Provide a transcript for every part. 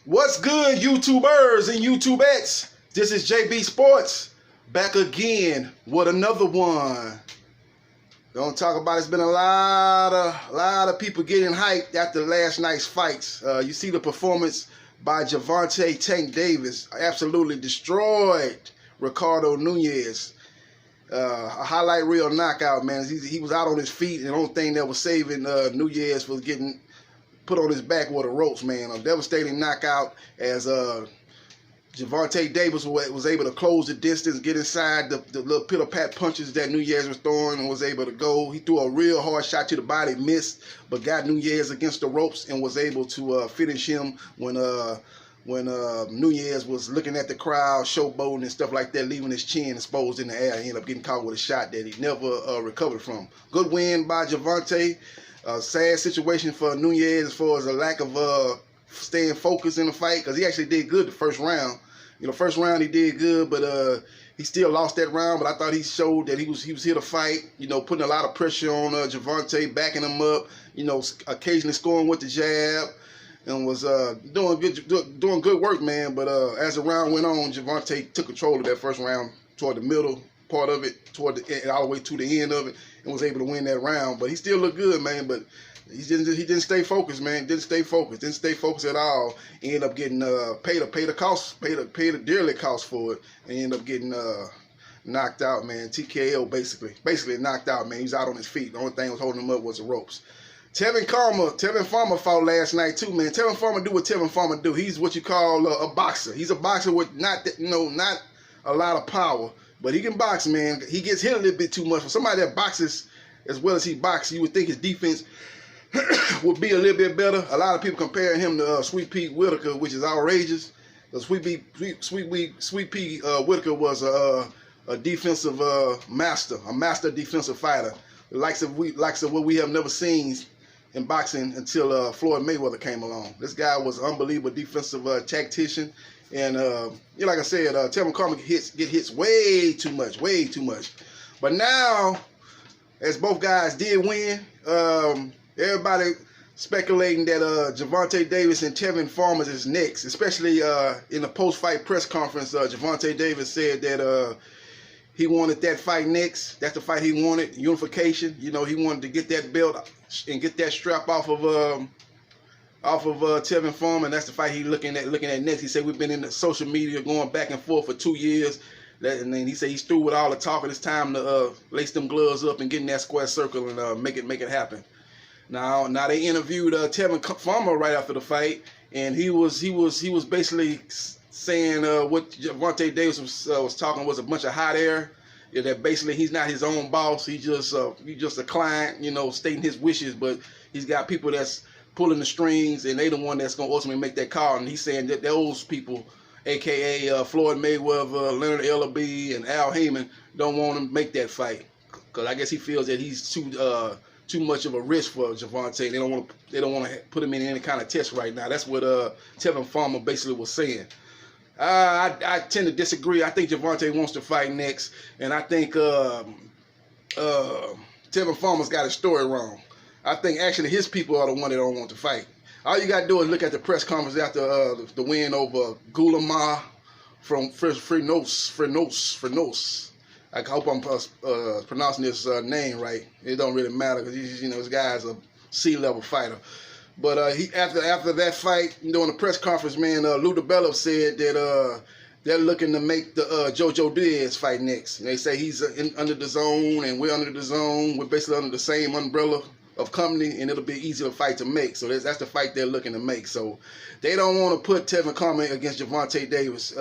What's good, YouTubers and YouTubettes? This is JB Sports back again with another one. Gonna talk about it's been a lot of people getting hyped after last night's fights. You see the performance by Gervonte Tank Davis, absolutely destroyed Ricardo Nunez. A highlight reel knockout, man. He was out on his feet, and the only thing that was saving Nunez was getting put on his back with the ropes, man. A devastating knockout as Gervonte Davis was able to close the distance, get inside the little pitter-pat punches that Nunez was throwing and was able to go. He threw a real hard shot to the body, missed, but got Nunez against the ropes and was able to finish him when Nunez was looking at the crowd, showboating and stuff like that, leaving his chin exposed in the air. He ended up getting caught with a shot that he never recovered from. Good win by Gervonte. Sad situation for Nunez as far as a lack of staying focused in the fight, because he actually did good the first round. First round he did good, but he still lost that round. But I thought he showed that he was here to fight. Putting a lot of pressure on Gervonte, backing him up. Occasionally scoring with the jab, and was doing good work, man. But as the round went on, Gervonte took control of that first round toward the middle part of it, all the way to the end of it, and was able to win that round. But he still looked good, man. But he didn't stay focused, man. Didn't stay focused at all. He ended up getting paid a dearly cost for it, and ended up getting knocked out, man. TKO basically knocked out, man. He's out on his feet. The only thing that was holding him up was the ropes. Tevin Farrmer fought last night too, man. Tevin Farrmer do what Tevin Farrmer do. He's what you call a boxer. He's a boxer with not a lot of power, but he can box, man. He gets hit a little bit too much. For somebody that boxes as well as he boxes, you would think his defense would be a little bit better. A lot of people comparing him to Sweet Pea Whitaker, which is outrageous. Sweet Pea Whitaker was a defensive master, a master defensive fighter, the likes of what we have never seen in boxing until Floyd Mayweather came along. This guy was an unbelievable defensive tactician, and like I said, Tevin Farrmer get hits way too much. But now, as both guys did win, everybody speculating that Gervonte Davis and Tevin Farrmer is next, especially in the post-fight press conference. Gervonte Davis said that he wanted that fight next. That's the fight he wanted, unification. He wanted to get that belt and get that strap off of Tevin Farrmer, and that's the fight he's looking at next. He said we've been in the social media going back and forth for 2 years. And then he said he's through with all the talking. It's time to lace them gloves up and get in that square circle and make it happen. Now they interviewed Tevin Farrmer right after the fight, and he was basically saying what Gervonte Davis was talking was a bunch of hot air. That basically he's not his own boss. He's just a client, stating his wishes, but he's got people that's pulling the strings, and they the one that's gonna ultimately make that call. And he's saying that those people, aka Floyd Mayweather, Leonard Ellerbe, and Al Heyman, don't want to make that fight, because I guess he feels that he's too much of a risk for Gervonte. They don't want to put him in any kind of test right now. That's what Tevin Farrmer basically was saying. I tend to disagree. I think Gervonte wants to fight next, and I think Tevin Farmer's got his story wrong. I think actually his people are the one that don't want to fight. All you got to do is look at the press conference after the win over Gulamar from Frenos. I hope I'm pronouncing this name right. It don't really matter, because this guy's a C-level fighter. But after that fight, during the press conference, man, Lou DiBella said that they're looking to make the JoJo Diaz fight next. And they say he's under the zone, and we're under the zone. We're basically under the same umbrella of company, and it'll be easier fight to make. So that's the fight they're looking to make. So they don't want to put Tevin Farrmer against Gervonte Davis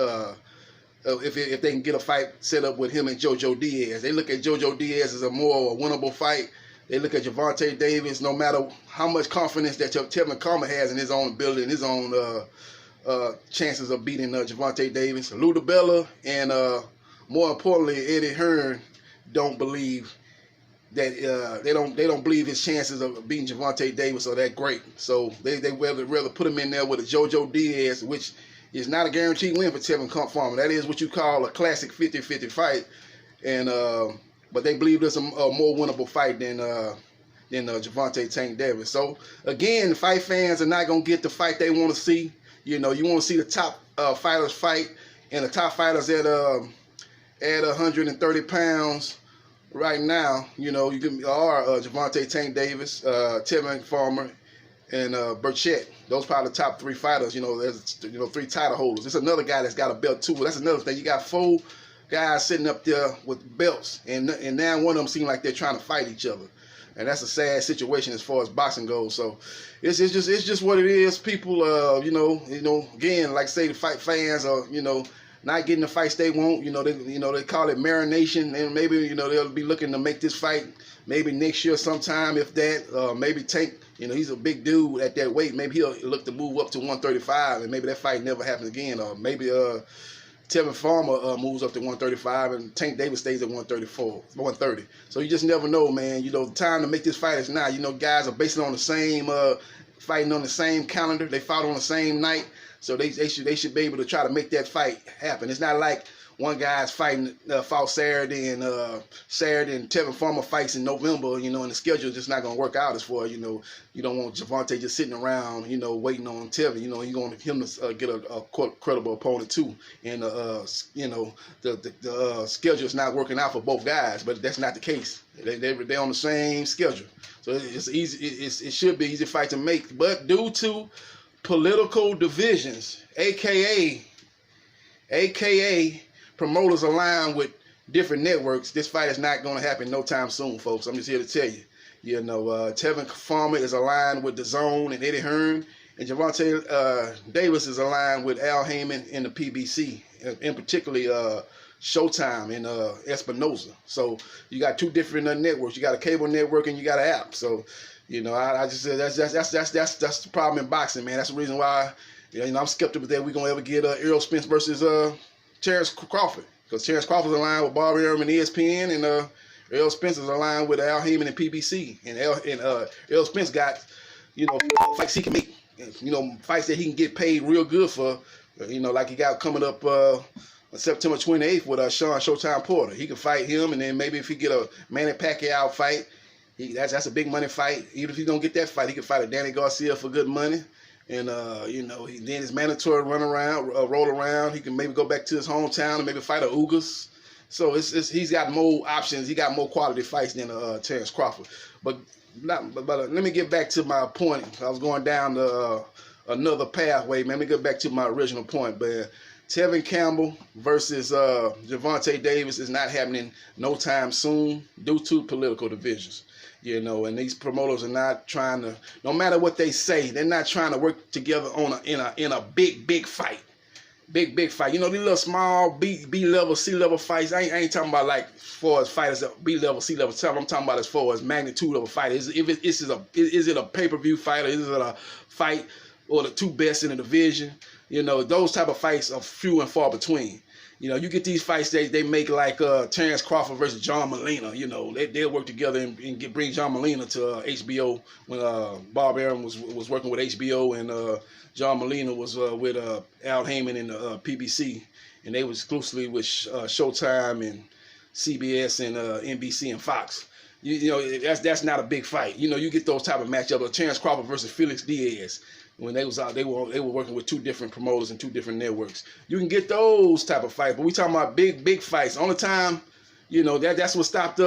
if they can get a fight set up with him and JoJo Diaz. They look at JoJo Diaz as a more winnable fight. They look at Gervonte Davis, no matter how much confidence that Tevin Farrmer has in his own ability and his own chances of beating Gervonte Davis. Lou DiBella and more importantly Eddie Hearn don't believe that they don't believe his chances of beating Gervonte Davis are that great. So they rather put him in there with a JoJo Diaz, which is not a guaranteed win for Tevin Farrmer. That is what you call a classic 50-50 fight, and but they believe there's a more winnable fight than Gervonte Tank Davis. So again, fight fans are not gonna get the fight they want to see. You know, you want to see the top fighters fight, and the top fighters at 130 pounds right now. You know, you can Gervonte Tank Davis, Tevin Farrmer, and Burchett. Those probably the top 3 fighters. You know, there's 3 title holders. There's another guy that's got a belt too. That's another thing. You got 4 guys sitting up there with belts, and now one of them seem like they're trying to fight each other. And that's a sad situation as far as boxing goes. So it's just what it is. People, you know, again, like I say, the fight fans are, you know, not getting the fights they want. You know, they call it marination, and maybe, you know, they'll be looking to make this fight maybe next year sometime, if that. Maybe Tank, you know, he's a big dude at that weight. Maybe he'll look to move up to 135, and maybe that fight never happens again. Or maybe Tevin Farrmer moves up to 135, and Tank Davis stays at 130. So you just never know, man. You know, the time to make this fight is now. You know, guys are basing on the same, fighting on the same calendar. They fought on the same night, so they should be able to try to make that fight happen. It's not like one guy's fighting fought Saturday and Tevin Farrmer fights in November, you know, and the schedule just not gonna work out as far, you know. You don't want Gervonte just sitting around, you know, waiting on Tevin. You know, you want him to get a credible opponent too. And you know, the schedule is not working out for both guys, but that's not the case. They're on the same schedule, so it's easy. It should be easy fight to make, but due to political divisions, aka promoters aligned with different networks, this fight is not going to happen no time soon, folks. I'm just here to tell you. You know, Tevin Farrmer is aligned with DAZN and Eddie Hearn, and Gervonte Davis is aligned with Al Heyman and the PBC, and particularly Showtime and Espinoza. So you got 2 different networks. You got a cable network and you got an app. So, you know, I just said that's the problem in boxing, man. That's the reason why, you know, I'm skeptical that we're gonna ever get Errol Spence versus Terrence Crawford, because Terrence Crawford is aligned with Bobby Ehrman and ESPN, and Errol Spence is aligned with Al Heyman and PBC, and Errol Spence got, you know, fights he can make, you know, fights that he can get paid real good for, you know, like he got coming up September 28th with Sean Showtime Porter. He can fight him, and then maybe if he get a Manny Pacquiao fight, that's a big money fight. Even if he don't get that fight, he can fight a Danny Garcia for good money. And, you know, then it's mandatory to roll around. He can maybe go back to his hometown and maybe fight a Ugas. So he's got more options. He got more quality fights than Terrence Crawford. But let me get back to my point. I was going down another pathway, man. Let me get back to my original point. But Tevin Campbell versus Gervonte Davis is not happening no time soon due to political divisions. You know, and these promoters are not trying to, no matter what they say, they're not trying to work together in a big fight. Big fight. You know, these little small B level, C level fights. I ain't talking about like as far as fighters at B level, C level. I'm talking about as far as magnitude of a fight. Is it a pay-per-view fight, or is it a fight or the 2 best in the division? You know, those type of fights are few and far between. You know, you get these fights they make like Terrence Crawford versus John Molina. You know, they'll work together and bring John Molina to HBO when Bob Arum was working with HBO, and John Molina was with Al Heyman and PBC, and they was exclusively with Showtime and CBS and NBC and Fox. You know, that's not a big fight. You know, you get those type of matchups. Terrence Crawford versus Felix Diaz. When they was out, they were working with 2 different promoters and 2 different networks. You can get those type of fights, but we talking about big fights. Only time, you know, that's what stopped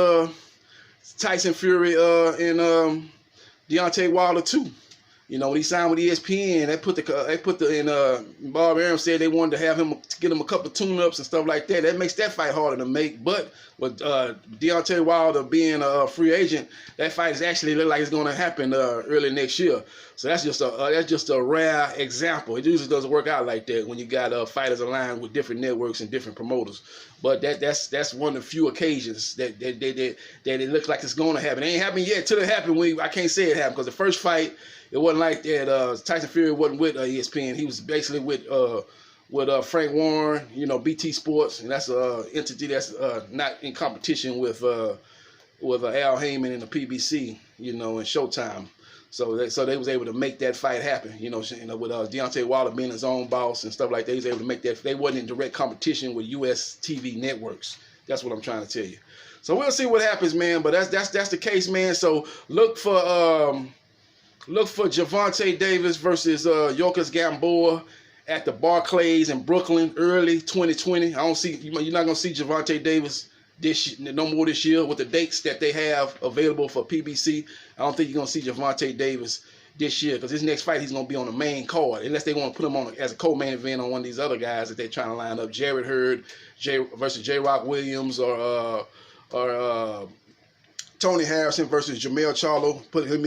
Tyson Fury and Deontay Wilder too. You know, when he signed with ESPN, Bob Arum said they wanted to have him, get him a couple of tune-ups and stuff like that. That makes that fight harder to make. But with Deontay Wilder being a free agent, that fight is actually look like it's going to happen early next year. So that's just a rare example. It usually doesn't work out like that when you got fighters aligned with different networks and different promoters. But that's one of the few occasions that it looks like it's going to happen. It ain't happened yet. Till it happened, I can't say it happened, because the first fight, it wasn't like that. Tyson Fury wasn't with ESPN. He was basically with Frank Warren, you know, BT Sports, and that's an entity that's not in competition with Al Heyman and the PBC, you know, and Showtime. So they was able to make that fight happen, you know, with Deontay Wilder being his own boss and stuff like that. He was able to make that. They wasn't in direct competition with U.S. TV networks. That's what I'm trying to tell you. So we'll see what happens, man. But that's the case, man. So look for Gervonte Davis versus Yorkis Gamboa at the Barclays in Brooklyn early 2020. I don't see you're not gonna see Gervonte Davis no more this year with the dates that they have available for PBC. I don't think you're gonna see Gervonte Davis this year because his next fight he's gonna be on the main card unless they want to put him on as a co-main event on one of these other guys that they're trying to line up. Jared Hurd versus J. Rock Williams or Tony Harrison versus Jamel Charlo. Put him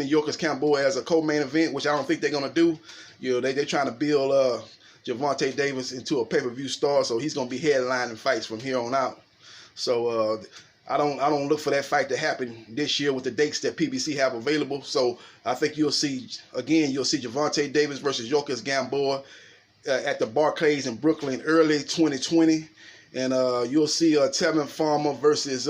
in Yorkers Camboy as a co-main event, which I don't think they're gonna do. You know, they're trying to build Gervonte Davis into a pay-per-view star, so he's gonna be headlining fights from here on out. So I don't look for that fight to happen this year with the dates that PBC have available. So I think you'll see Gervonte Davis versus Yorkers Gamboa at the Barclays in Brooklyn early 2020, and you'll see Tevin Farrmer versus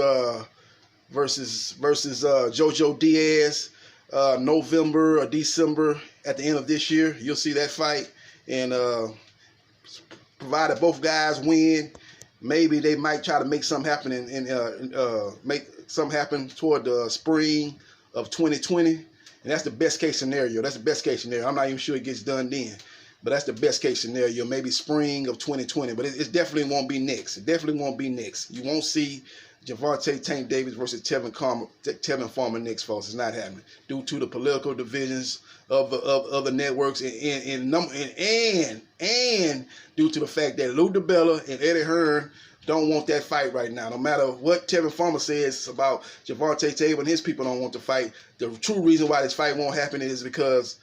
JoJo Diaz November or December at the end of this year. You'll see that fight, and provided both guys win, maybe they might try to make something happen make something happen toward the spring of 2020, and that's the best case scenario. That's the best case scenario. I'm not even sure it gets done then, but that's the best case scenario. Maybe spring of 2020, but it definitely won't be next. It definitely won't be next. You won't see Gervonte Tank Davis versus Tevin Farrmer next, folks. It's not happening due to the political divisions of the networks and due to the fact that Lou DiBella and Eddie Hearn don't want that fight right now. No matter what Tevin Farrmer says about Gervonte Davis and his people don't want to fight, the true reason why this fight won't happen is because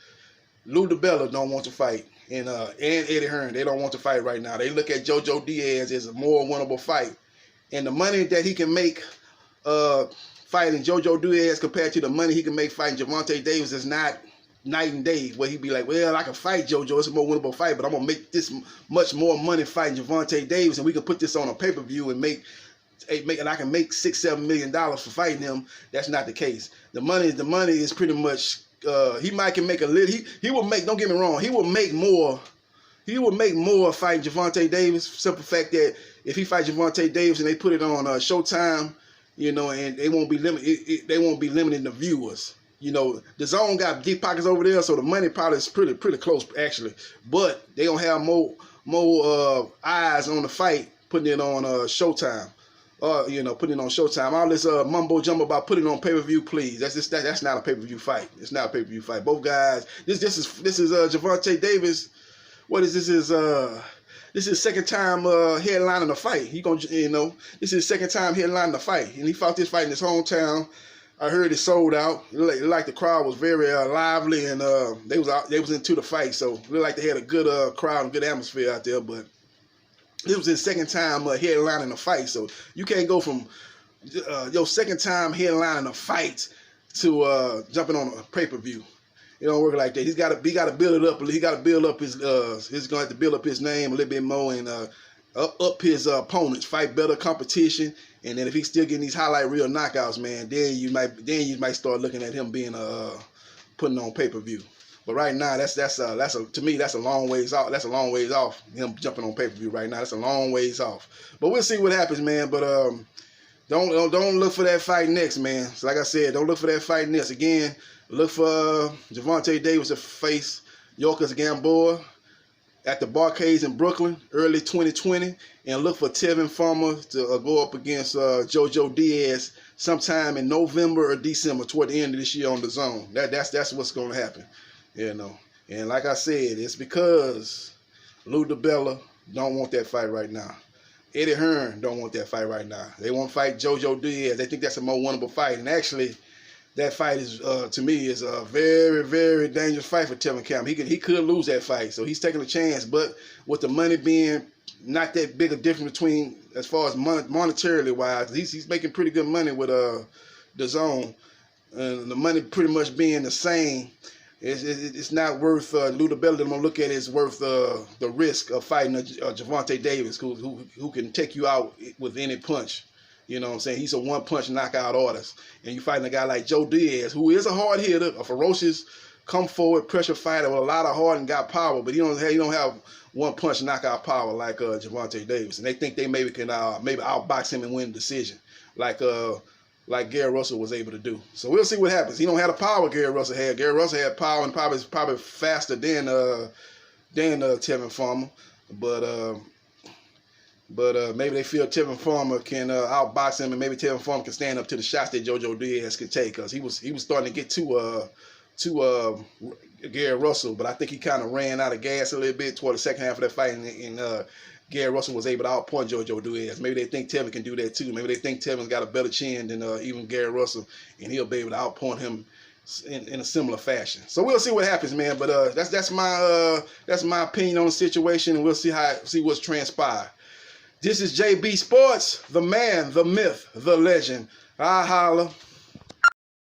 Lou DiBella don't want to fight, and Eddie Hearn, they don't want to fight right now. They look at JoJo Diaz as a more winnable fight. And the money that he can make fighting JoJo Diaz compared to the money he can make fighting Gervonte Davis is not night and day. Where he'd be like, well, I can fight JoJo, it's a more winnable fight, but I'm going to make this much more money fighting Gervonte Davis, and we can put this on a pay-per-view and and I can make $6-7 million for fighting him. That's not the case. The money is pretty much, he can make a little, he will make, don't get me wrong, he will make more fighting Gervonte Davis. Simple fact that if he fights Gervonte Davis and they put it on Showtime, you know, and they won't be limiting the viewers. You know, the zone got deep pockets over there, so the money probably is pretty close actually. But they gonna have more eyes on the fight putting it on Showtime. You know, putting it on Showtime. All this mumbo jumbo about putting it on pay-per-view, please. That's not a pay-per-view fight. It's not a pay-per-view fight. Both guys. This is Gervonte Davis. What is this? This is his second time headlining a fight. This is his second time headlining a fight, and he fought this fight in his hometown. I heard it sold out. Like the crowd was very lively, and they was into the fight, so it looked like they had a good crowd and good atmosphere out there. But this was his second time headlining a fight, so you can't go from your second time headlining a fight to jumping on a pay-per-view. It don't work like that. He got to build it up. He got to build up he's going to have to build up his name a little bit more and up his opponents, fight better competition. And then if he's still getting these highlight reel knockouts, man, then you might start looking at him being putting on pay-per-view. But right now, to me that's a long ways off. That's a long ways off. Him jumping on pay-per-view right now. That's a long ways off. But we'll see what happens, man. But don't look for that fight next, man. So like I said, don't look for that fight next. Again, look for Gervonte Davis to face Yorkers Gamboa at the Barclays in Brooklyn early 2020, and look for Tevin Farrmer to go up against JoJo Diaz sometime in November or December toward the end of this year on the zone. That's what's going to happen, you know. And like I said, it's because Lou DiBella don't want that fight right now. Eddie Hearn don't want that fight right now. They want to fight JoJo Diaz. They think that's a more winnable fight, and actually, that fight is, to me, is a very, very dangerous fight for Tevin Farrmer. He could lose that fight, so he's taking a chance. But with the money being not that big a difference between, as far as monetarily wise, he's making pretty good money with the zone, and the money pretty much being the same. It's not worth Lou DiBella. I'm gonna look at it as worth the risk of fighting Gervonte Davis, who can take you out with any punch. You know what I'm saying? He's a one-punch knockout artist. And you fighting a guy like Joe Diaz, who is a hard hitter, a ferocious, come-forward pressure fighter with a lot of heart and got power, but he don't have one-punch knockout power like Gervonte Davis. And they think they maybe can outbox him and win the decision, like Gary Russell was able to do. So we'll see what happens. He don't have the power Gary Russell had. Gary Russell had power and probably faster than Tevin Farrmer, but maybe they feel Tevin Farrmer can outbox him, and maybe Tevin Farrmer can stand up to the shots that JoJo Diaz could take, because he was starting to get to Gary Russell, but I think he kind of ran out of gas a little bit toward the second half of that fight, and Gary Russell was able to outpoint JoJo Diaz. Maybe they think Tevin can do that too. Maybe they think Tevin's got a better chin than even Gary Russell, and he'll be able to outpoint him in a similar fashion. So we'll see what happens, man. But that's my opinion on the situation, and we'll see what's transpired. This is JB Sports, the man, the myth, the legend. I holla.